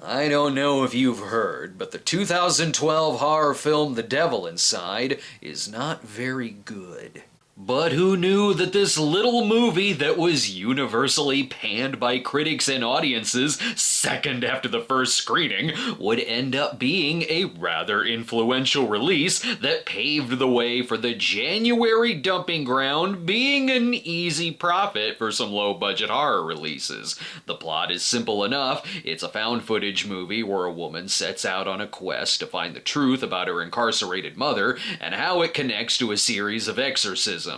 I don't know if you've heard, but the 2012 horror film The Devil Inside is not very good. But who knew that this little movie that was universally panned by critics and audiences second after the first screening would end up being a rather influential release that paved the way for the January dumping ground being an easy profit for some low-budget horror releases. The plot is simple enough. It's a found footage movie where a woman sets out on a quest to find the truth about her incarcerated mother and how it connects to a series of exorcisms.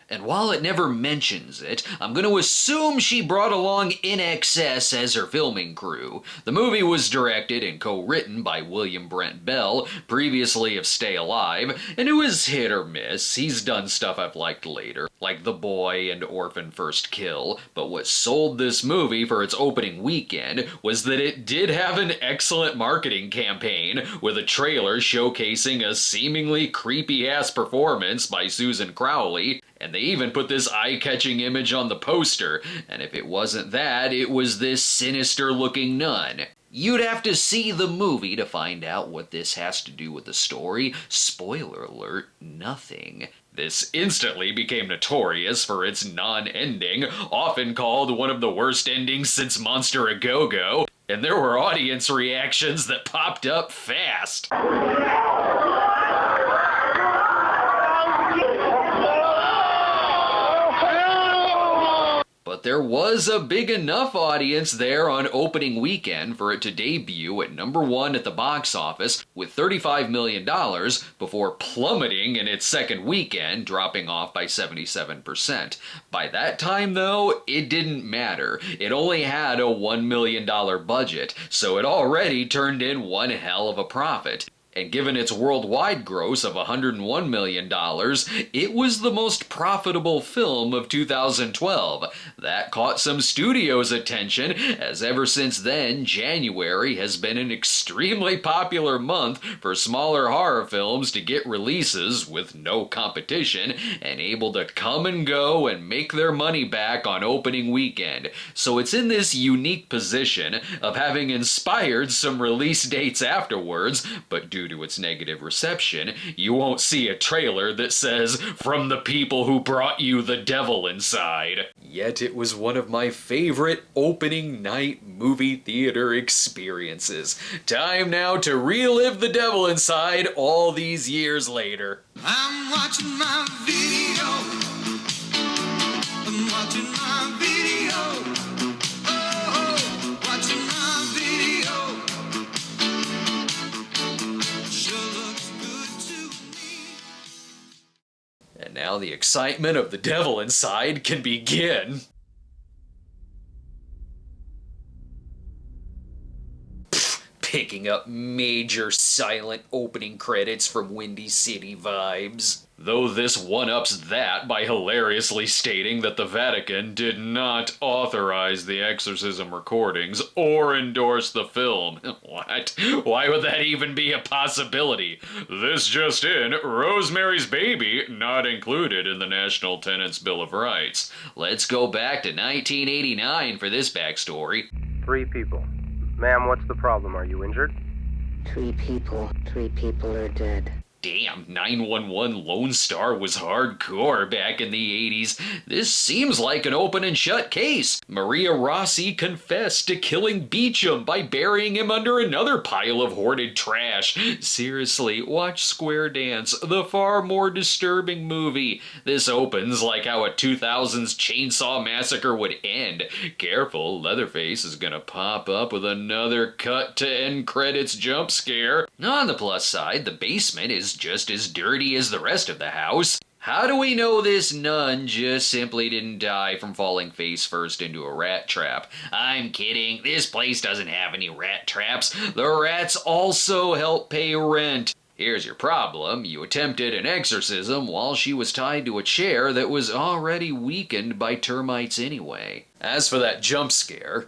And while it never mentions it, I'm going to assume she brought along INXS as her filming crew. The movie was directed and co-written by William Brent Bell, previously of Stay Alive, and it was hit or miss. He's done stuff I've liked later, like The Boy and Orphan First Kill, but what sold this movie for its opening weekend was that it did have an excellent marketing campaign, with a trailer showcasing a seemingly creepy-ass performance by Susan Crowley, and they even put this eye-catching image on the poster, and if it wasn't that, it was this sinister-looking nun. You'd have to see the movie to find out what this has to do with the story. Spoiler alert, nothing. This instantly became notorious for its non-ending, often called one of the worst endings since Monster A Go-Go, and there were audience reactions that popped up fast. But there was a big enough audience there on opening weekend for it to debut at #1 at the box office with $35 million before plummeting in its second weekend, dropping off by 77%. By that time, though, it didn't matter. It only had a $1 million budget, so it already turned in one hell of a profit. And given its worldwide gross of $101 million, it was the most profitable film of 2012. That caught some studios' attention, as ever since then, January has been an extremely popular month for smaller horror films to get releases with no competition and able to come and go and make their money back on opening weekend. So it's in this unique position of having inspired some release dates afterwards, but due to its negative reception, you won't see a trailer that says, "From the people who brought you The Devil Inside." Yet it was one of my favorite opening night movie theater experiences. Time now to relive The Devil Inside all these years later. I'm watching my video. I'm watching my video. Oh, watching my video. And now the excitement of The Devil Inside can begin. Picking up major silent opening credits from Windy City vibes. Though this one-ups that by hilariously stating that the Vatican did not authorize the exorcism recordings or endorse the film. What? Why would that even be a possibility? This just in, Rosemary's Baby not included in the National Tenants' Bill of Rights. Let's go back to 1989 for this backstory. 3 people. Ma'am, what's the problem? Are you injured? 3 people. 3 people are dead. Damn, 911 Lone Star was hardcore back in the 80s. This seems like an open and shut case. Maria Rossi confessed to killing Beecham by burying him under another pile of hoarded trash. Seriously, watch Square Dance, the far more disturbing movie. This opens like how a 2000s Chainsaw Massacre would end. Careful, Leatherface is gonna pop up with another cut to end credits jump scare. On the plus side, the basement is just as dirty as the rest of the house. How do we know this nun just simply didn't die from falling face first into a rat trap? I'm kidding, this place doesn't have any rat traps. The rats also help pay rent. Here's your problem. You attempted an exorcism while she was tied to a chair that was already weakened by termites anyway. As for that jump scare,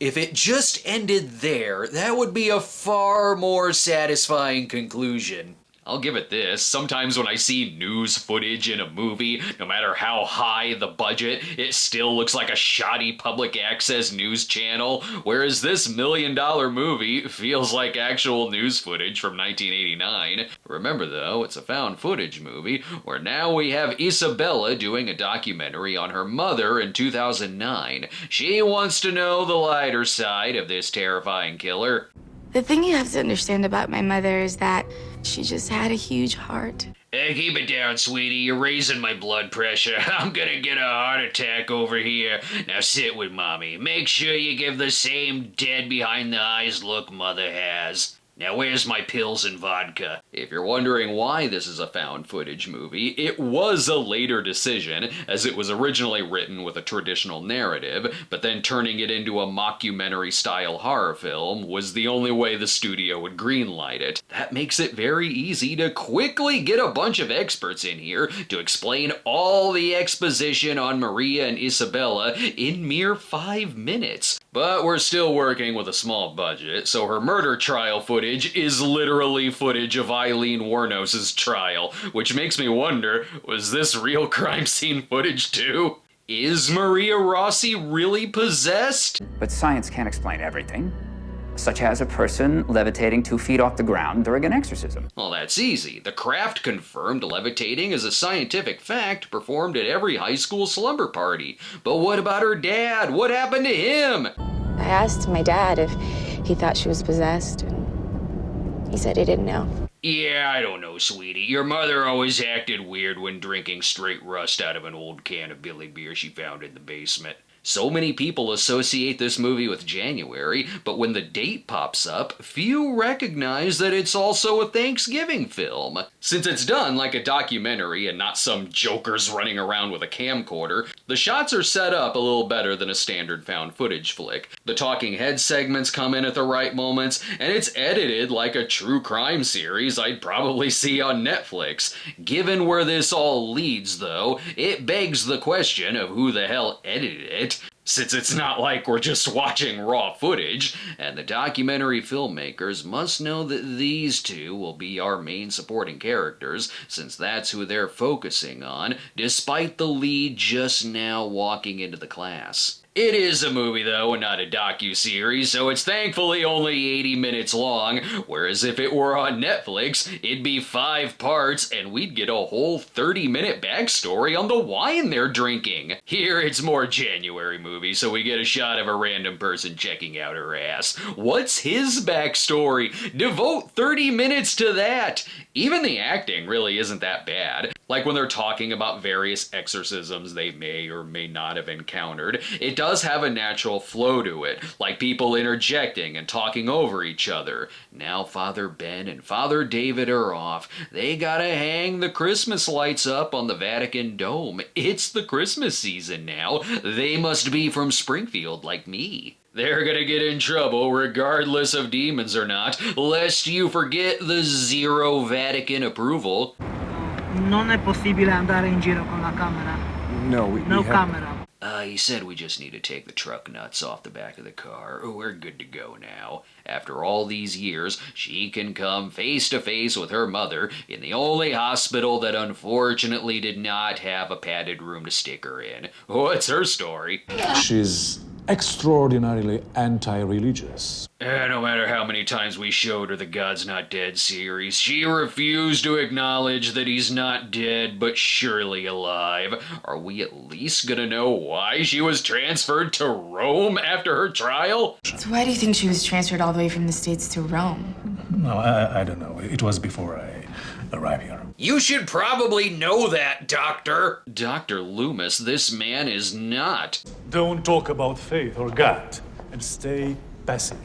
if it just ended there, that would be a far more satisfying conclusion. I'll give it this. Sometimes when I see news footage in a movie, no matter how high the budget, it still looks like a shoddy public access news channel, whereas this $1 million movie feels like actual news footage from 1989. Remember though, it's a found footage movie, where now we have Isabella doing a documentary on her mother in 2009. She wants to know the lighter side of this terrifying killer. The thing you have to understand about my mother is that she just had a huge heart. Hey, keep it down, sweetie. You're raising my blood pressure. I'm gonna get a heart attack over here. Now sit with mommy. Make sure you give the same dead behind the eyes look mother has. Now where's my pills and vodka? If you're wondering why this is a found footage movie, it was a later decision, as it was originally written with a traditional narrative, but then turning it into a mockumentary-style horror film was the only way the studio would greenlight it. That makes it very easy to quickly get a bunch of experts in here to explain all the exposition on Maria and Isabella in mere 5 minutes. But we're still working with a small budget, so her murder trial footage is literally footage of Eileen Wuornos' trial, which makes me wonder, was this real crime scene footage too? Is Maria Rossi really possessed? But science can't explain everything, such as a person levitating 2 feet off the ground during an exorcism. Well, that's easy. The Craft confirmed levitating is a scientific fact performed at every high school slumber party. But what about her dad? What happened to him? I asked my dad if he thought she was possessed, and he said he didn't know. Yeah, I don't know, sweetie. Your mother always acted weird when drinking straight rust out of an old can of Billy beer she found in the basement. So many people associate this movie with January, but when the date pops up, few recognize that it's also a Thanksgiving film. Since it's done like a documentary and not some jokers running around with a camcorder, the shots are set up a little better than a standard found footage flick. The talking head segments come in at the right moments, and it's edited like a true crime series I'd probably see on Netflix. Given where this all leads, though, it begs the question of who the hell edited it, since it's not like we're just watching raw footage, and the documentary filmmakers must know that these two will be our main supporting characters, since that's who they're focusing on, despite the lead just now walking into the class. It is a movie, though, and not a docu-series, so it's thankfully only 80 minutes long, whereas if it were on Netflix, it'd be 5 parts, and we'd get a whole 30-minute backstory on the wine they're drinking. Here, it's more January movie, so we get a shot of a random person checking out her ass. What's his backstory? Devote 30 minutes to that! Even the acting really isn't that bad. Like when they're talking about various exorcisms they may or may not have encountered, it does have a natural flow to it, like people interjecting and talking over each other. Now Father Ben and Father David are off. They gotta hang the Christmas lights up on the Vatican Dome. It's the Christmas season now. They must be from Springfield like me. They're gonna get in trouble regardless of demons or not, lest you forget the zero Vatican approval. Non è possibile andare in giro con la camera. No, we No have... camera. He said we just need to take the truck nuts off the back of the car. We're good to go now. After all these years, she can come face to face with her mother in the only hospital that unfortunately did not have a padded room to stick her in. What's her story? She's extraordinarily anti-religious. No matter how many times we showed her the God's Not Dead series, she refused to acknowledge that he's not dead, but surely alive. Are we at least gonna know why she was transferred to Rome after her trial? So why do you think she was transferred all the way from the States to Rome? No, I don't know. It was before I arrived here. You should probably know that, Doctor. Dr. Loomis, this man is not. Don't talk about faith or God, and stay passive.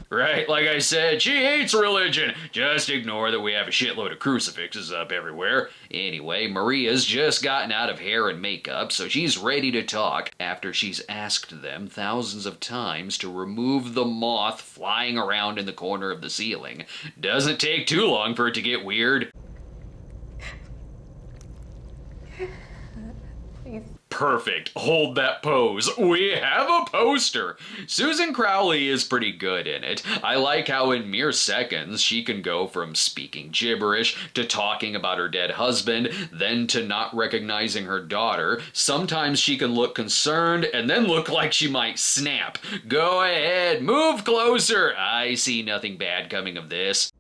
Right, like I said, she hates religion. Just ignore that we have a shitload of crucifixes up everywhere. Anyway, Maria's just gotten out of hair and makeup, so she's ready to talk after she's asked them thousands of times to remove the moth flying around in the corner of the ceiling. Doesn't take too long for it to get weird. Perfect. Hold that pose. We have a poster. Susan Crowley is pretty good in it. I like how in mere seconds she can go from speaking gibberish to talking about her dead husband, then to not recognizing her daughter. Sometimes she can look concerned and then look like she might snap. Go ahead, move closer. I see nothing bad coming of this.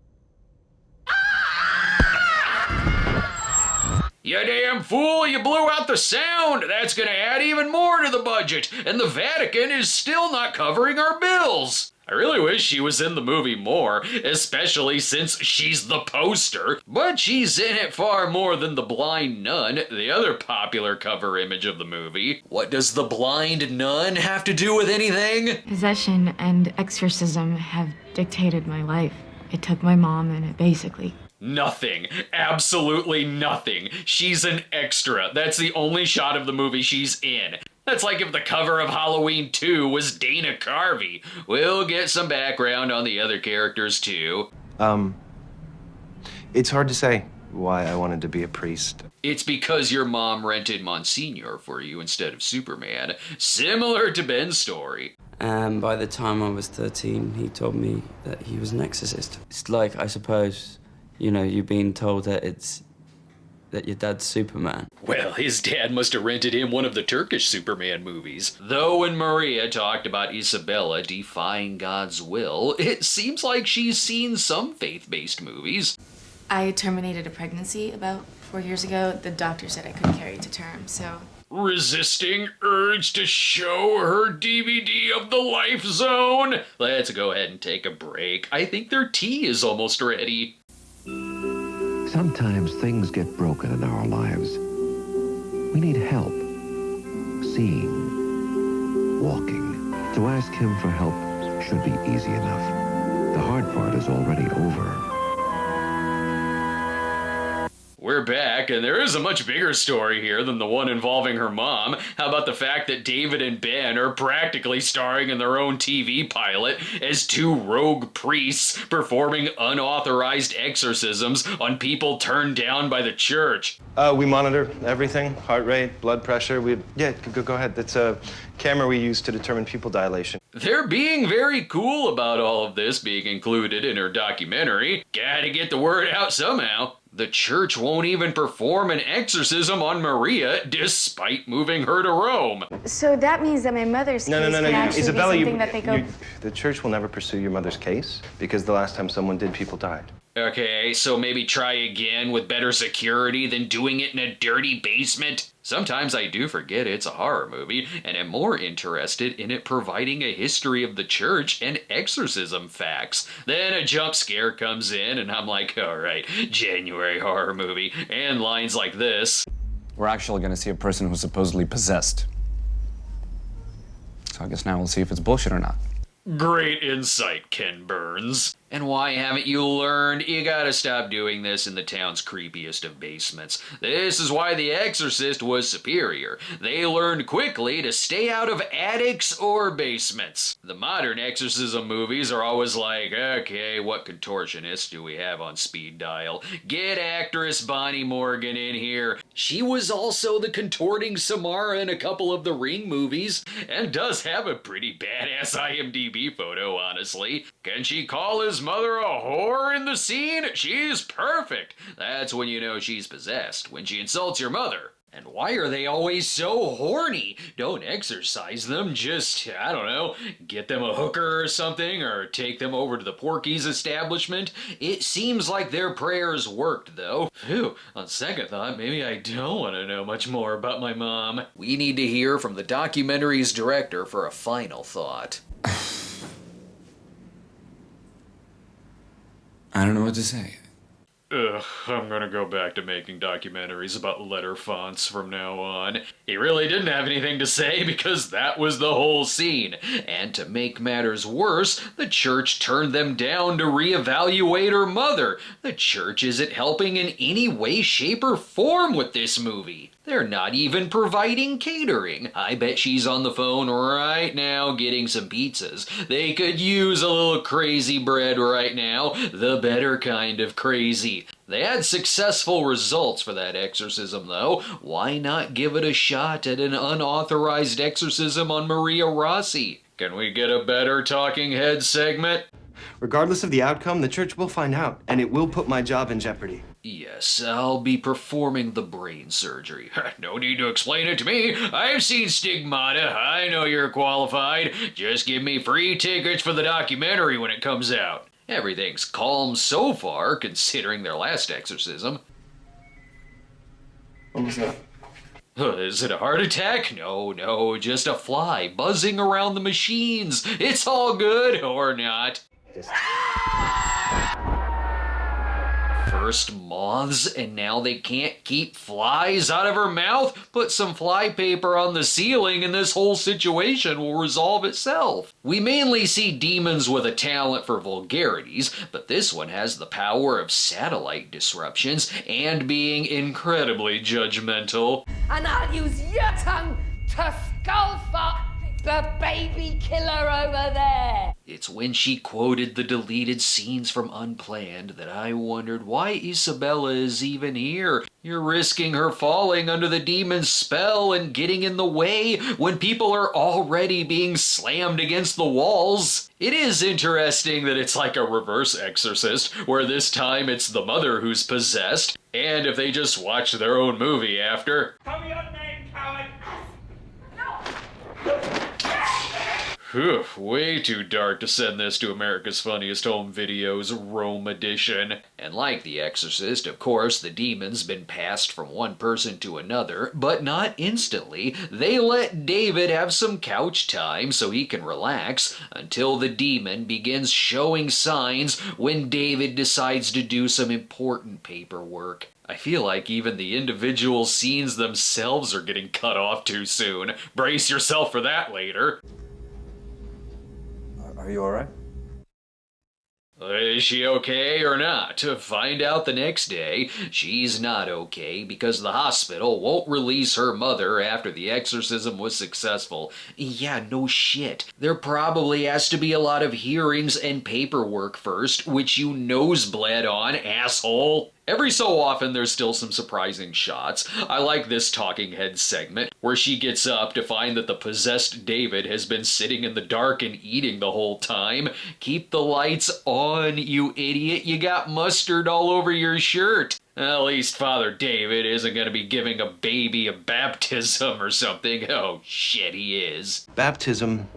You damn fool, you blew out the sound! That's gonna add even more to the budget, and the Vatican is still not covering our bills! I really wish she was in the movie more, especially since she's the poster, but she's in it far more than the blind nun, the other popular cover image of the movie. What does the blind nun have to do with anything? Possession and exorcism have dictated my life. It took my mom and it basically... Nothing. Absolutely nothing. She's an extra. That's the only shot of the movie she's in. That's like if the cover of Halloween 2 was Dana Carvey. We'll get some background on the other characters too. It's hard to say why I wanted to be a priest. It's because your mom rented Monsignor for you instead of Superman. Similar to Ben's story. And by the time I was 13, he told me that he was an exorcist. It's like, I suppose, you know, you're being told that your dad's Superman. Well, his dad must have rented him one of the Turkish Superman movies. Though when Maria talked about Isabella defying God's will, it seems like she's seen some faith-based movies. I terminated a pregnancy about 4 years ago. The doctor said I couldn't carry it to term, so... Resisting urge to show her DVD of The Life Zone? Let's go ahead and take a break. I think their tea is almost ready. Sometimes things get broken in our lives. We need help. Seeing. Walking. To ask him for help should be easy enough. The hard part is already over. We're back, and there is a much bigger story here than the one involving her mom. How about the fact that David and Ben are practically starring in their own TV pilot as two rogue priests performing unauthorized exorcisms on people turned down by the church? We monitor everything, heart rate, blood pressure. Go ahead. That's a camera we use to determine pupil dilation. They're being very cool about all of this being included in her documentary. Gotta get the word out somehow. The church won't even perform an exorcism on Maria despite moving her to Rome. So that means that my mother's case No. can actually Isabella, be something that they go... the church will never pursue your mother's case because the last time someone did, people died. Okay, so maybe try again with better security than doing it in a dirty basement? Sometimes I do forget it's a horror movie, and am more interested in it providing a history of the church and exorcism facts. Then a jump scare comes in, and I'm like, alright, January horror movie, and lines like this. We're actually going to see a person who's supposedly possessed. So I guess now we'll see if it's bullshit or not. Great insight, Ken Burns. And why haven't you learned? You gotta stop doing this in the town's creepiest of basements. This is why The Exorcist was superior. They learned quickly to stay out of attics or basements. The modern exorcism movies are always like, okay, what contortionist do we have on speed dial? Get actress Bonnie Morgan in here. She was also the contorting Samara in a couple of the Ring movies, and does have a pretty badass IMDb photo, honestly. Can she call his mother a whore in the scene? She's perfect. That's when you know she's possessed, when she insults your mother. And why are they always so horny? Don't exercise them, just, I don't know, get them a hooker or something, or take them over to the Porky's establishment. It seems like their prayers worked, though. Phew, on second thought, maybe I don't want to know much more about my mom. We need to hear from the documentary's director for a final thought. I don't know what to say. Ugh, I'm gonna go back to making documentaries about letter fonts from now on. He really didn't have anything to say because that was the whole scene. And to make matters worse, the church turned them down to reevaluate her mother. The church isn't helping in any way, shape, or form with this movie. They're not even providing catering. I bet she's on the phone right now getting some pizzas. They could use a little crazy bread right now. The better kind of crazy. They had successful results for that exorcism, though. Why not give it a shot at an unauthorized exorcism on Maria Rossi? Can we get a better talking head segment? Regardless of the outcome, the church will find out, and it will put my job in jeopardy. Yes, I'll be performing the brain surgery. No need to explain it to me. I've seen Stigmata. I know you're qualified. Just give me free tickets for the documentary when it comes out. Everything's calm so far, considering their last exorcism. What was that? Is it a heart attack? No, just a fly buzzing around the machines. It's all good, or not. First moths, and now they can't keep flies out of her mouth? Put some fly paper on the ceiling and this whole situation will resolve itself. We mainly see demons with a talent for vulgarities, but this one has the power of satellite disruptions and being incredibly judgmental. And I'll use your tongue to skull fuck the baby killer over there. It's when she quoted the deleted scenes from Unplanned that I wondered why Isabella is even here. You're risking her falling under the demon's spell and getting in the way when people are already being slammed against the walls. It is interesting that it's like a reverse exorcist, where this time it's the mother who's possessed, and if they just watch their own movie after. Tell me your name, coward! Whew, way too dark to send this to America's Funniest Home Videos Rome edition. And like The Exorcist, of course, the demon's been passed from one person to another, but not instantly. They let David have some couch time so he can relax until the demon begins showing signs when David decides to do some important paperwork. I feel like even the individual scenes themselves are getting cut off too soon. Brace yourself for that later. Are you alright? Is she okay or not? To find out the next day, she's not okay because the hospital won't release her mother after the exorcism was successful. Yeah, no shit. There probably has to be a lot of hearings and paperwork first, which you nosebleed on, asshole. Every so often, there's still some surprising shots. I like this talking head segment, where she gets up to find that the possessed David has been sitting in the dark and eating the whole time. Keep the lights on, you idiot. You got mustard all over your shirt. At least Father David isn't going to be giving a baby a baptism or something. Oh, shit, he is. Baptism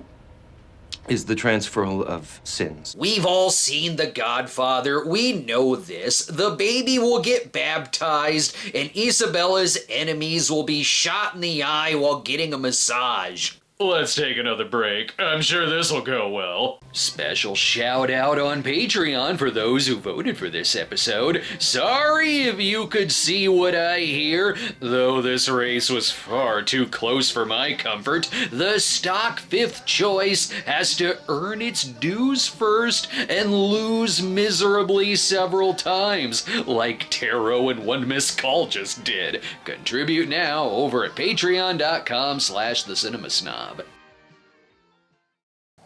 is the transferal of sins. We've all seen The Godfather. We know this. The baby will get baptized, and Isabella's enemies will be shot in the eye while getting a massage. Let's take another break. I'm sure this will go well. Special shout out on Patreon for those who voted for this episode. Sorry if you could see what I hear, though this race was far too close for my comfort. The stock fifth choice has to earn its dues first and lose miserably several times, like Tarot and One Missed Call just did. Contribute now over at patreon.com/the Cinema Snob.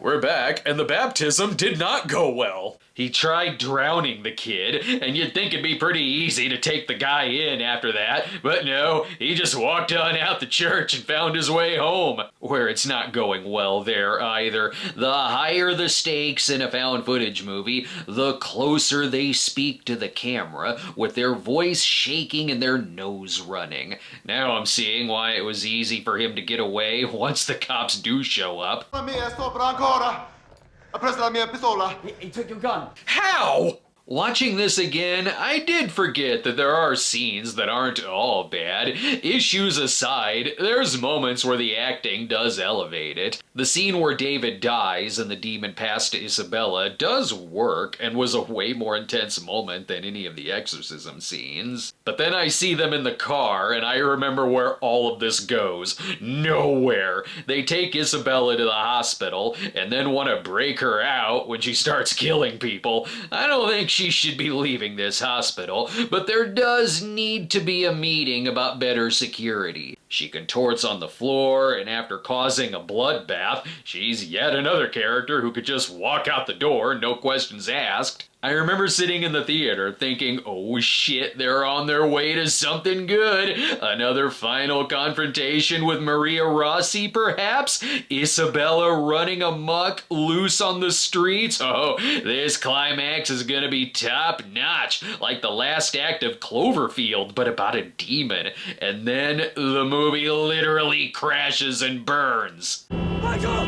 We're back, and the baptism did not go well. He tried drowning the kid, and you'd think it'd be pretty easy to take the guy in after that, but no, he just walked on out the church and found his way home, where it's not going well there either. The higher the stakes in a found footage movie, the closer they speak to the camera, with their voice shaking and their nose running. Now I'm seeing why it was easy for him to get away once the cops do show up. He took your gun. How? Watching this again, I did forget that there are scenes that aren't all bad. Issues aside, there's moments where the acting does elevate it. The scene where David dies and the demon passed to Isabella does work and was a way more intense moment than any of the exorcism scenes. But then I see them in the car and I remember where all of this goes. Nowhere. They take Isabella to the hospital and then want to break her out when she starts killing people. I don't think she should be leaving this hospital, but there does need to be a meeting about better security. She contorts on the floor, and after causing a bloodbath, she's yet another character who could just walk out the door, no questions asked. I remember sitting in the theater thinking, oh shit, they're on their way to something good. Another final confrontation with Maria Rossi, perhaps? Isabella running amok, loose on the streets? Oh, this climax is gonna be top notch, like the last act of Cloverfield, but about a demon. And then the movie literally crashes and burns. Michael!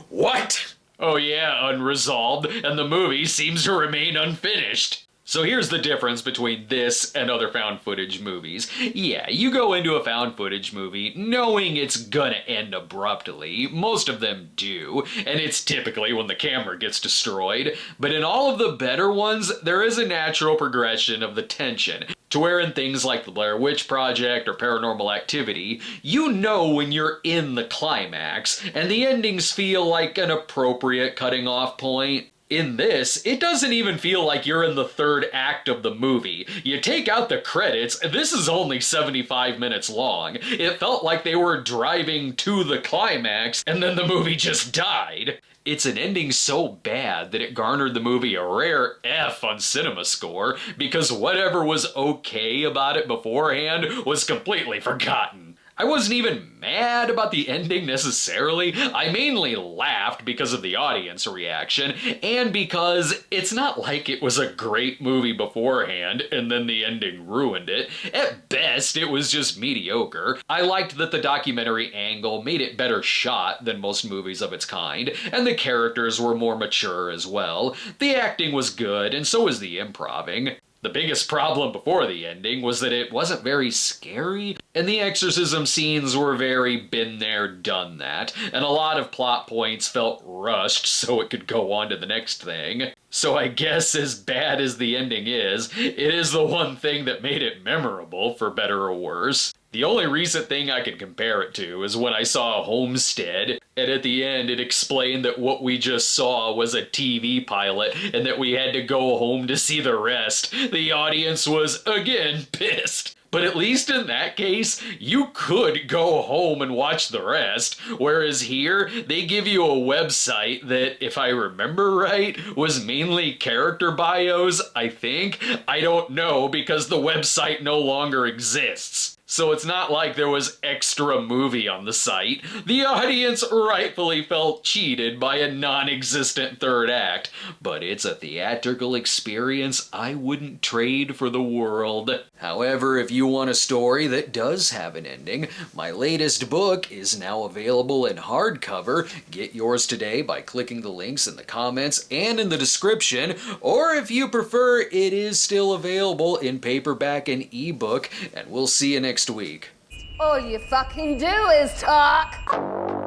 What? Oh yeah, unresolved, and the movie seems to remain unfinished. So here's the difference between this and other found footage movies. Yeah, you go into a found footage movie knowing it's gonna end abruptly. Most of them do, and it's typically when the camera gets destroyed. But in all of the better ones, there is a natural progression of the tension, to where in things like the Blair Witch Project or Paranormal Activity, you know when you're in the climax, and the endings feel like an appropriate cutting off point. In this, it doesn't even feel like you're in the third act of the movie. You take out the credits, this is only 75 minutes long. It felt like they were driving to the climax, and then the movie just died. It's an ending so bad that it garnered the movie a rare F on Cinema Score, because whatever was okay about it beforehand was completely forgotten. I wasn't even mad about the ending necessarily. I mainly laughed because of the audience reaction, and because it's not like it was a great movie beforehand and then the ending ruined it. At best, it was just mediocre. I liked that the documentary angle made it better shot than most movies of its kind, and the characters were more mature as well. The acting was good, and so was the improving. The biggest problem before the ending was that it wasn't very scary, and the exorcism scenes were very been there, done that, and a lot of plot points felt rushed so it could go on to the next thing. So I guess as bad as the ending is, it is the one thing that made it memorable, for better or worse. The only recent thing I could compare it to is when I saw Homestead, and at the end it explained that what we just saw was a TV pilot and that we had to go home to see the rest. The audience was, again, pissed. But at least in that case, you could go home and watch the rest, whereas here, they give you a website that, if I remember right, was mainly character bios, I think. I don't know, because the website no longer exists. So it's not like there was extra movie on the site. The audience rightfully felt cheated by a non-existent third act, but it's a theatrical experience I wouldn't trade for the world. However, if you want a story that does have an ending, my latest book is now available in hardcover. Get yours today by clicking the links in the comments and in the description, or if you prefer, it is still available in paperback and ebook, and we'll see you next week. All you fucking do is talk.